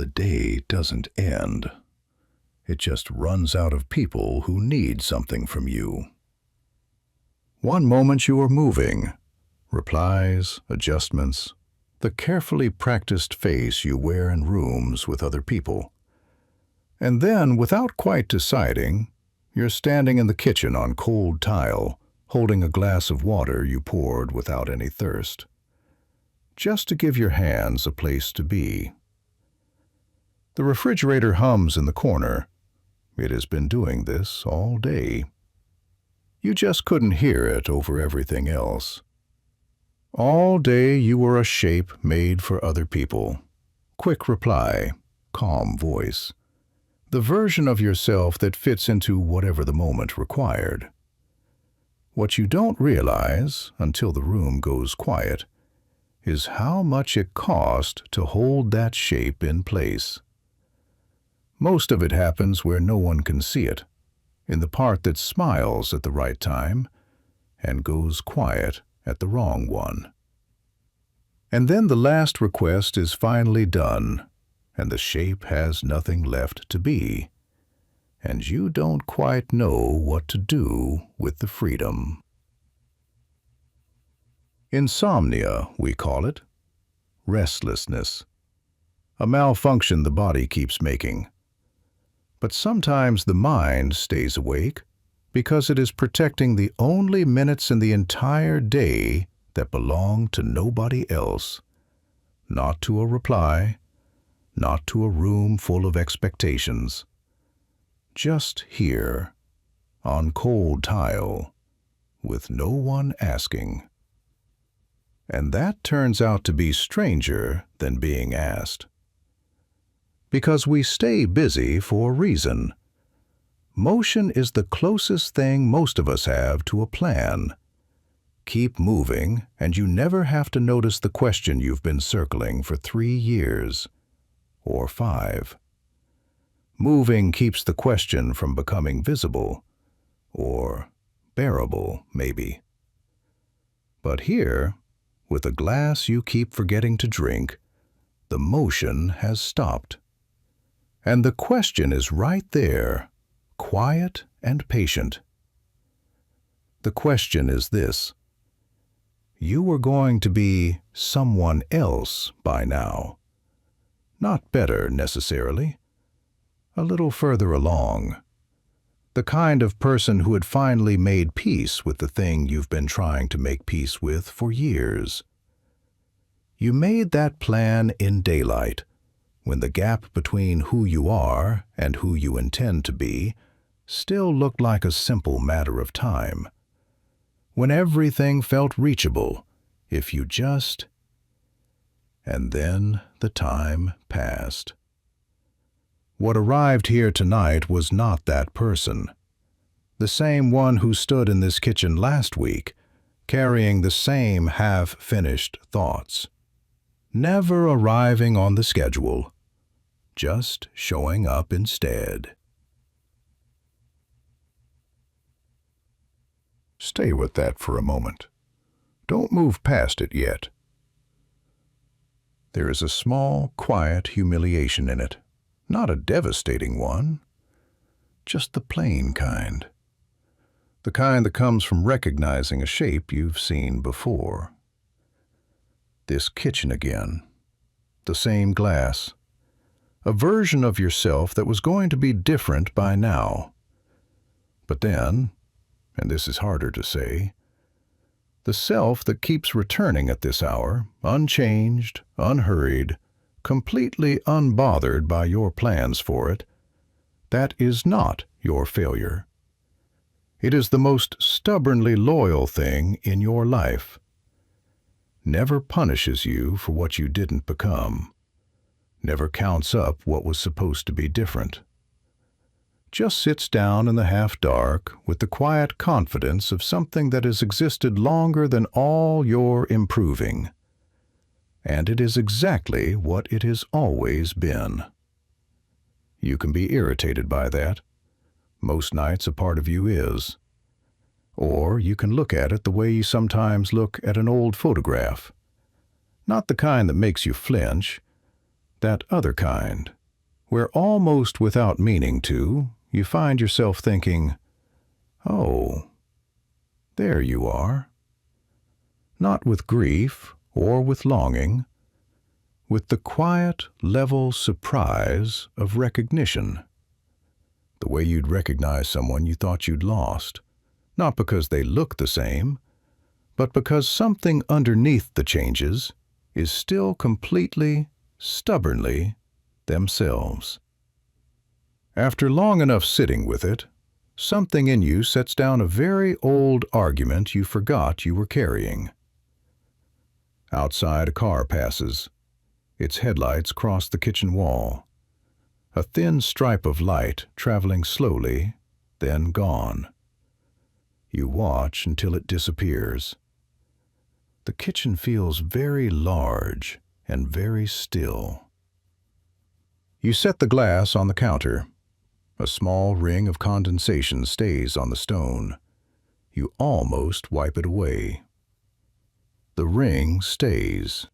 the day doesn't end. It just runs out of people who need something from you. One moment you are moving, replies, adjustments, the carefully practiced face you wear in rooms with other people. And then, without quite deciding, you're standing in the kitchen on cold tile, holding a glass of water you poured without any thirst, just to give your hands a place to be. The refrigerator hums in the corner. It has been doing this all day. You just couldn't hear it over everything else. All day you were a shape made for other people. Quick reply, calm voice. The version of yourself that fits into whatever the moment required. What you don't realize, until the room goes quiet, is how much it cost to hold that shape in place. Most of it happens where no one can see it, in the part that smiles at the right time and goes quiet at the wrong one. And then the last request is finally done, and the shape has nothing left to be, and you don't quite know what to do with the freedom. Insomnia, we call it. Restlessness. A malfunction the body keeps making. But sometimes the mind stays awake because it is protecting the only minutes in the entire day that belong to nobody else. Not to a reply, not to a room full of expectations. Just here, on cold tile, with no one asking. And that turns out to be stranger than being asked. Because we stay busy for a reason. Motion is the closest thing most of us have to a plan. Keep moving, and you never have to notice the question you've been circling for 3 years, or 5. Moving keeps the question from becoming visible, or bearable, maybe. But here, with a glass you keep forgetting to drink, the motion has stopped. And the question is right there, quiet and patient. The question is this: you were going to be someone else by now. Not better, necessarily. A little further along. The kind of person who had finally made peace with the thing you've been trying to make peace with for years. You made that plan in daylight, when the gap between who you are and who you intend to be still looked like a simple matter of time, when everything felt reachable if you just... And then the time passed. What arrived here tonight was not that person. The same one who stood in this kitchen last week, carrying the same half-finished thoughts. Never arriving on the schedule, just showing up instead. Stay with that for a moment. Don't move past it yet. There is a small, quiet humiliation in it. Not a devastating one, just the plain kind. The kind that comes from recognizing a shape you've seen before. This kitchen again. The same glass. A version of yourself that was going to be different by now. But then, and this is harder to say, the self that keeps returning at this hour, unchanged, unhurried, completely unbothered by your plans for it, that is not your failure. It is the most stubbornly loyal thing in your life. Never punishes you for what you didn't become. Never counts up what was supposed to be different. Just sits down in the half-dark with the quiet confidence of something that has existed longer than all your improving. And it is exactly what it has always been. You can be irritated by that. Most nights a part of you is. Or you can look at it the way you sometimes look at an old photograph. Not the kind that makes you flinch, That other kind, where almost without meaning to, you find yourself thinking, "Oh, there you are." Not with grief or with longing, with the quiet, level surprise of recognition. The way you'd recognize someone you thought you'd lost, not because they look the same, but because something underneath the changes is still completely, stubbornly themselves. After long enough sitting with it, something in you sets down a very old argument you forgot you were carrying. Outside, a car passes. Its headlights cross the kitchen wall. A thin stripe of light traveling slowly, then gone. You watch until it disappears. The kitchen feels very large and very still. You set the glass on the counter. A small ring of condensation stays on the stone. You almost wipe it away. The ring stays.